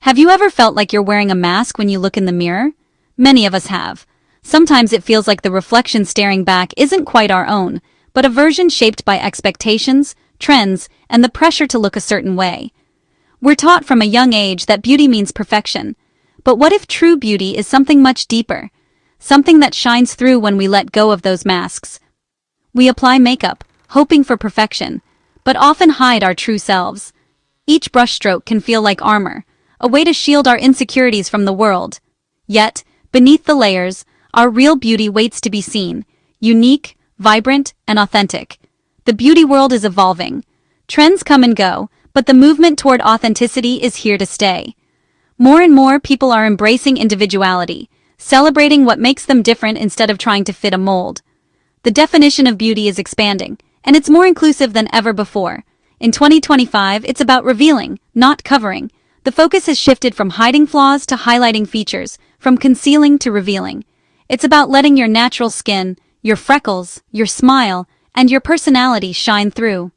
Have you ever felt like you're wearing a mask when you look in the mirror? Many of us have. Sometimes it feels like the reflection staring back isn't quite our own, but a version shaped by expectations, trends, and the pressure to look a certain way. We're taught from a young age that beauty means perfection. But what if true beauty is something much deeper? Something that shines through when we let go of those masks. We apply makeup, hoping for perfection, but often hide our true selves. Each brushstroke can feel like armor, a way to shield our insecurities from the world. Yet, beneath the layers, our real beauty waits to be seen, unique, vibrant, and authentic. The beauty world is evolving. Trends come and go, but the movement toward authenticity is here to stay. More and more people are embracing individuality, celebrating what makes them different instead of trying to fit a mold. The definition of beauty is expanding, and it's more inclusive than ever before. In 2025, it's about revealing, not covering. The focus has shifted from hiding flaws to highlighting features, from concealing to revealing. It's about letting your natural skin, your freckles, your smile, and your personality shine through.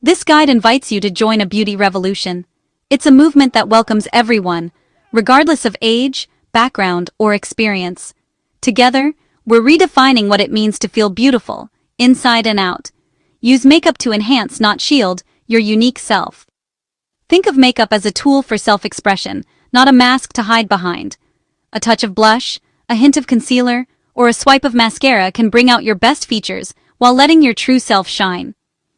This guide invites you to join a beauty revolution. It's a movement that welcomes everyone, regardless of age, background, or experience. Together, we're redefining what it means to feel beautiful, inside and out. Use makeup to enhance, not shield, your unique self. Think of makeup as a tool for self-expression, not a mask to hide behind. A touch of blush, a hint of concealer, or a swipe of mascara can bring out your best features while letting your true self shine.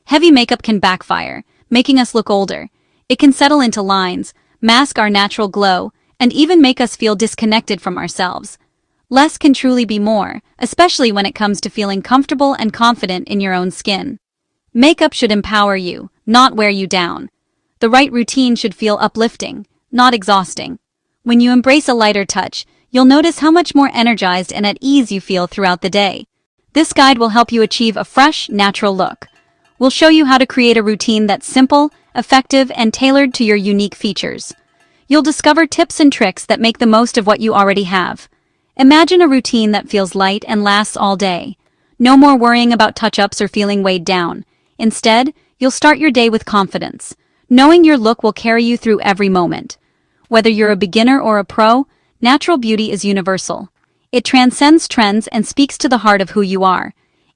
Heavy makeup can backfire, making us look older. It can settle into lines, mask our natural glow, and even make us feel disconnected from ourselves. Less can truly be more, especially when it comes to feeling comfortable and confident in your own skin. Makeup should empower you, not wear you down. The right routine should feel uplifting, not exhausting. When you embrace a lighter touch, you'll notice how much more energized and at ease you feel throughout the day. This guide will help you achieve a fresh, natural look. We'll show you how to create a routine that's simple, effective, and tailored to your unique features. You'll discover tips and tricks that make the most of what you already have. Imagine a routine that feels light and lasts all day. No more worrying about touch-ups or feeling weighed down. Instead, you'll start your day with confidence, knowing your look will carry you through every moment. Whether you're a beginner or a pro, natural beauty is universal. It transcends trends and speaks to the heart of who you are.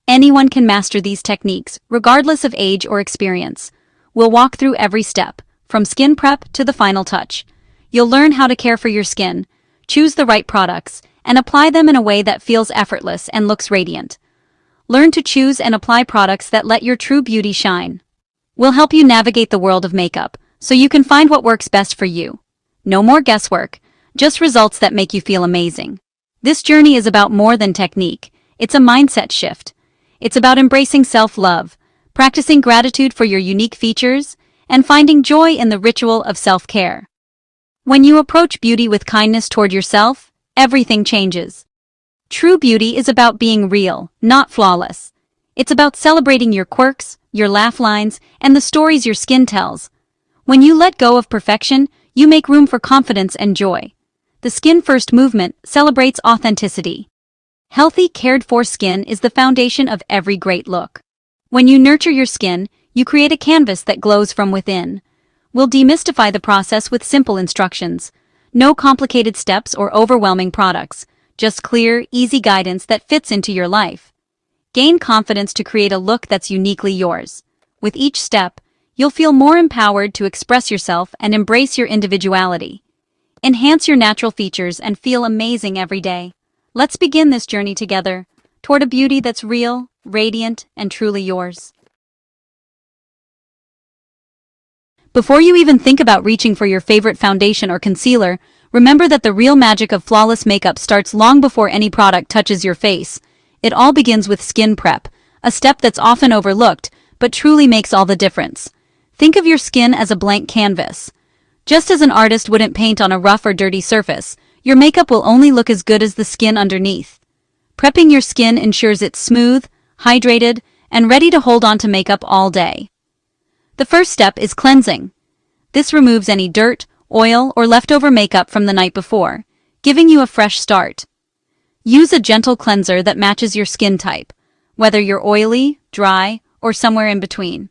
Anyone can master these techniques, regardless of age or experience. We'll walk through every step, from skin prep to the final touch. You'll learn how to care for your skin, choose the right products, and apply them in a way that feels effortless and looks radiant. Learn to choose and apply products that let your true beauty shine. We'll help you navigate the world of makeup, so you can find what works best for you. No more guesswork, just results that make you feel amazing. This journey is about more than technique. It's a mindset shift. It's about embracing self-love, practicing gratitude for your unique features, and finding joy in the ritual of self-care. When you approach beauty with kindness toward yourself, everything changes. True beauty is about being real, not flawless. It's about celebrating your quirks, your laugh lines, and the stories your skin tells. When you let go of perfection, you make room for confidence and joy. The Skin First movement celebrates authenticity. Healthy, cared-for skin is the foundation of every great look. When you nurture your skin, you create a canvas that glows from within. We'll demystify the process with simple instructions. No complicated steps or overwhelming products, just clear, easy guidance that fits into your life. Gain confidence to create a look that's uniquely yours. With each step, you'll feel more empowered to express yourself and embrace your individuality. Enhance your natural features and feel amazing every day. Let's begin this journey together, toward a beauty that's real, radiant, and truly yours. Before you even think about reaching for your favorite foundation or concealer, remember that the real magic of flawless makeup starts long before any product touches your face. It all begins with skin prep, a step that's often overlooked, but truly makes all the difference. Think of your skin as a blank canvas. Just as an artist wouldn't paint on a rough or dirty surface, your makeup will only look as good as the skin underneath. Prepping your skin ensures it's smooth, hydrated, and ready to hold on to makeup all day. The first step is cleansing. This removes any dirt, oil, or leftover makeup from the night before, giving you a fresh start. Use a gentle cleanser that matches your skin type, whether you're oily, dry, or somewhere in between.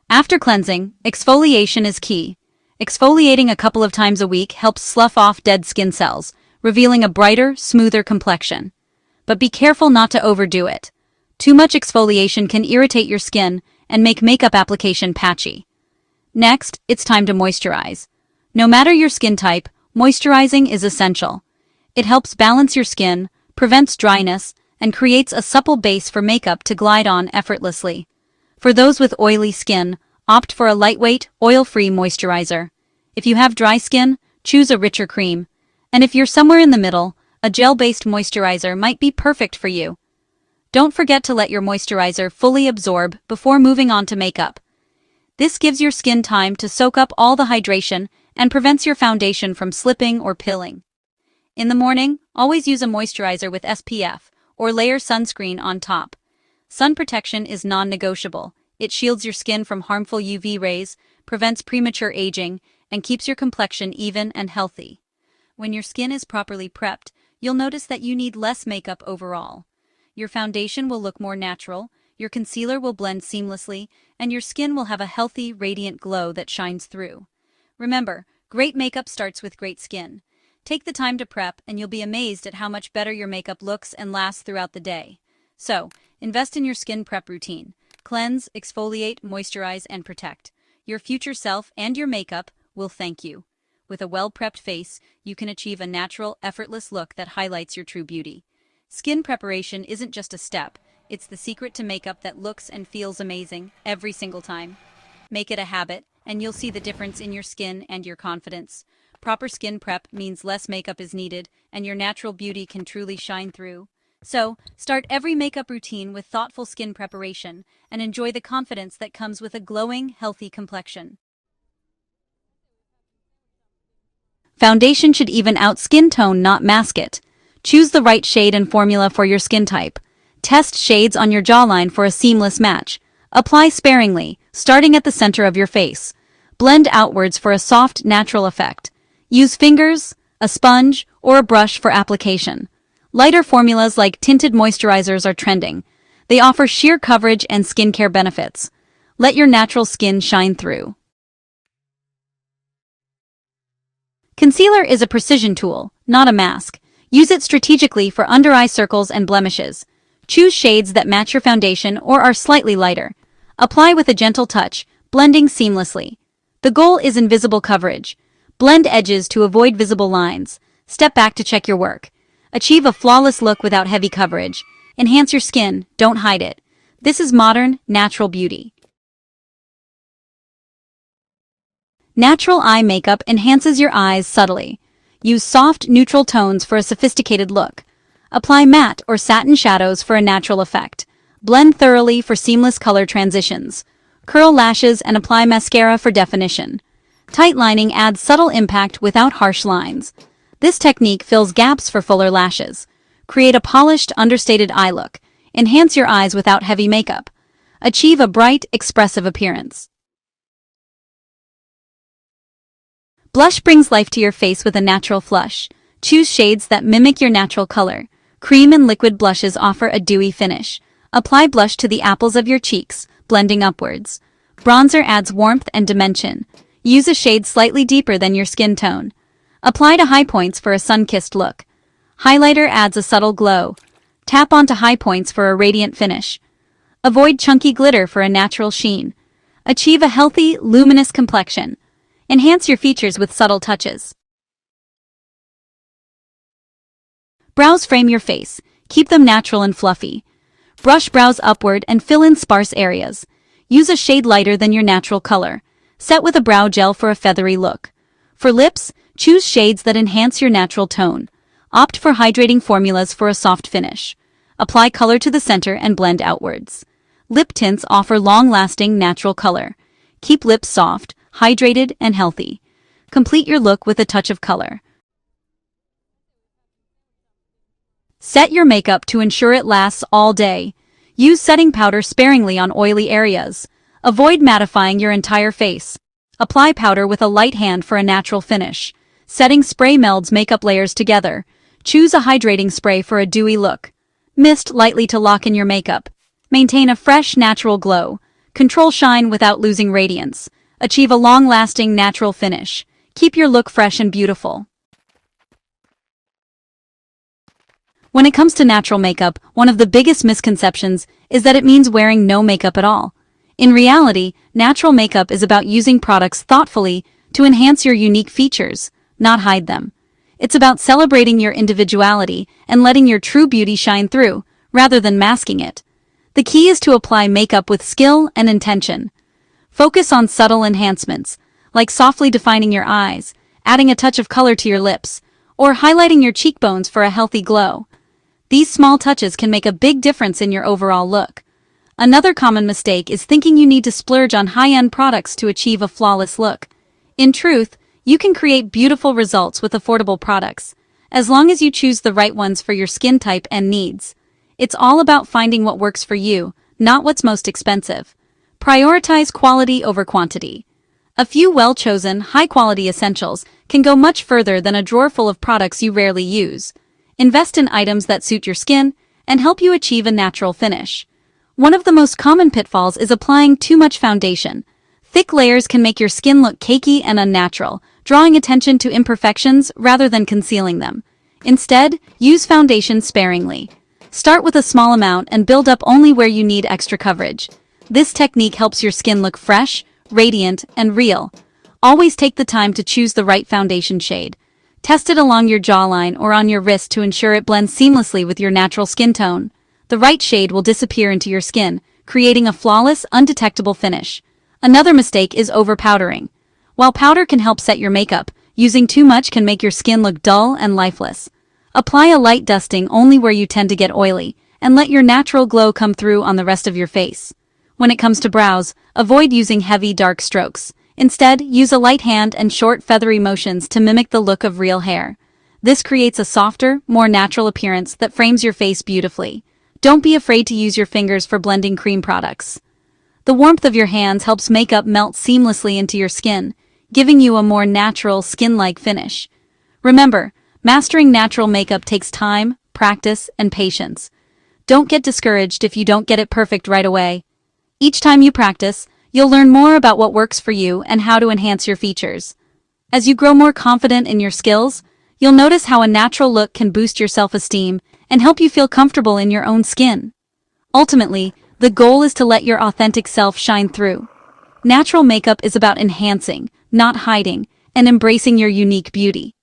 After cleansing, exfoliation is key. Exfoliating a couple of times a week helps slough off dead skin cells, revealing a brighter, smoother complexion. But be careful not to overdo it. Too much exfoliation can irritate your skin and make makeup application patchy. Next, it's time to moisturize. No matter your skin type, moisturizing is essential. It helps balance your skin, prevents dryness, and creates a supple base for makeup to glide on effortlessly. For those with oily skin, opt for a lightweight, oil-free moisturizer. If you have dry skin, choose a richer cream. And if you're somewhere in the middle, a gel-based moisturizer might be perfect for you. Don't forget to let your moisturizer fully absorb before moving on to makeup. This gives your skin time to soak up all the hydration and prevents your foundation from slipping or pilling. In the morning, always use a moisturizer with SPF or layer sunscreen on top. Sun protection is non-negotiable. It shields your skin from harmful UV rays, prevents premature aging, and keeps your complexion even and healthy. When your skin is properly prepped, you'll notice that you need less makeup overall. Your foundation will look more natural, your concealer will blend seamlessly, and your skin will have a healthy, radiant glow that shines through. Remember, great makeup starts with great skin. Take the time to prep, and you'll be amazed at how much better your makeup looks and lasts throughout the day. So, invest in your skin prep routine. Cleanse, exfoliate, moisturize, and protect. Your future self and your makeup will thank you. With a well-prepped face, you can achieve a natural, effortless look that highlights your true beauty. Skin preparation isn't just a step, it's the secret to makeup that looks and feels amazing every single time. Make it a habit, and you'll see the difference in your skin and your confidence. Proper skin prep means less makeup is needed, and your natural beauty can truly shine through. So, start every makeup routine with thoughtful skin preparation, and enjoy the confidence that comes with a glowing, healthy complexion. Foundation should even out skin tone, not mask it. Choose the right shade and formula for your skin type. Test shades on your jawline for a seamless match. Apply sparingly, starting at the center of your face. Blend outwards for a soft, natural effect. Use fingers, a sponge, or a brush for application. Lighter formulas like tinted moisturizers are trending. They offer sheer coverage and skincare benefits. Let your natural skin shine through. Concealer is a precision tool, not a mask. Use it strategically for under-eye circles and blemishes. Choose shades that match your foundation or are slightly lighter. Apply with a gentle touch, blending seamlessly. The goal is invisible coverage. Blend edges to avoid visible lines. Step back to check your work. Achieve a flawless look without heavy coverage. Enhance your skin, don't hide it. This is modern, natural beauty. Natural eye makeup enhances your eyes subtly. Use soft, neutral tones for a sophisticated look. Apply matte or satin shadows for a natural effect. Blend thoroughly for seamless color transitions. Curl lashes and apply mascara for definition. Tight lining adds subtle impact without harsh lines. This technique fills gaps for fuller lashes. Create a polished, understated eye look. Enhance your eyes without heavy makeup. Achieve a bright, expressive appearance. Blush brings life to your face with a natural flush. Choose shades that mimic your natural color. Cream and liquid blushes offer a dewy finish. Apply blush to the apples of your cheeks, blending upwards. Bronzer adds warmth and dimension. Use a shade slightly deeper than your skin tone. Apply to high points for a sun-kissed look. Highlighter adds a subtle glow. Tap onto high points for a radiant finish. Avoid chunky glitter for a natural sheen. Achieve a healthy, luminous complexion. Enhance your features with subtle touches. Brows frame your face. Keep them natural and fluffy. Brush brows upward and fill in sparse areas. Use a shade lighter than your natural color. Set with a brow gel for a feathery look. For lips, choose shades that enhance your natural tone. Opt for hydrating formulas for a soft finish. Apply color to the center and blend outwards. Lip tints offer long-lasting natural color. Keep lips soft, hydrated, and healthy. Complete your look with a touch of color. Set your makeup to ensure it lasts all day. Use setting powder sparingly on oily areas. Avoid mattifying your entire face. Apply powder with a light hand for a natural finish. Setting spray melds makeup layers together. Choose a hydrating spray for a dewy look. Mist lightly to lock in your makeup. Maintain a fresh, natural glow. Control shine without losing radiance. Achieve a long-lasting natural finish. Keep your look fresh and beautiful. When it comes to natural makeup, one of the biggest misconceptions is that it means wearing no makeup at all. In reality, natural makeup is about using products thoughtfully to enhance your unique features, not hide them. It's about celebrating your individuality and letting your true beauty shine through, rather than masking it. The key is to apply makeup with skill and intention. Focus on subtle enhancements, like softly defining your eyes, adding a touch of color to your lips, or highlighting your cheekbones for a healthy glow. These small touches can make a big difference in your overall look. Another common mistake is thinking you need to splurge on high-end products to achieve a flawless look. In truth, you can create beautiful results with affordable products, as long as you choose the right ones for your skin type and needs. It's all about finding what works for you, not what's most expensive. Prioritize quality over quantity. A few well-chosen, high-quality essentials can go much further than a drawer full of products you rarely use. Invest in items that suit your skin and help you achieve a natural finish. One of the most common pitfalls is applying too much foundation. Thick layers can make your skin look cakey and unnatural, drawing attention to imperfections rather than concealing them. Instead, use foundation sparingly. Start with a small amount and build up only where you need extra coverage. This technique helps your skin look fresh, radiant, and real. Always take the time to choose the right foundation shade. Test it along your jawline or on your wrist to ensure it blends seamlessly with your natural skin tone. The right shade will disappear into your skin, creating a flawless, undetectable finish. Another mistake is overpowdering. While powder can help set your makeup, using too much can make your skin look dull and lifeless. Apply a light dusting only where you tend to get oily, and let your natural glow come through on the rest of your face. When it comes to brows, avoid using heavy, dark strokes. Instead, use a light hand and short, feathery motions to mimic the look of real hair. This creates a softer, more natural appearance that frames your face beautifully. Don't be afraid to use your fingers for blending cream products. The warmth of your hands helps makeup melt seamlessly into your skin, giving you a more natural, skin-like finish. Remember, mastering natural makeup takes time, practice, and patience. Don't get discouraged if you don't get it perfect right away. Each time you practice, you'll learn more about what works for you and how to enhance your features. As you grow more confident in your skills, you'll notice how a natural look can boost your self-esteem and help you feel comfortable in your own skin. Ultimately, the goal is to let your authentic self shine through. Natural makeup is about enhancing, not hiding, and embracing your unique beauty.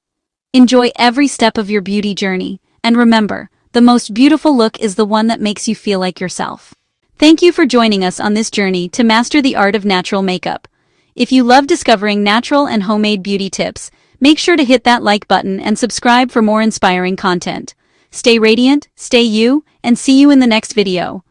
Enjoy every step of your beauty journey, and remember, the most beautiful look is the one that makes you feel like yourself. Thank you for joining us on this journey to master the art of natural makeup. If you love discovering natural and homemade beauty tips, make sure to hit that like button and subscribe for more inspiring content. Stay radiant, stay you, and see you in the next video.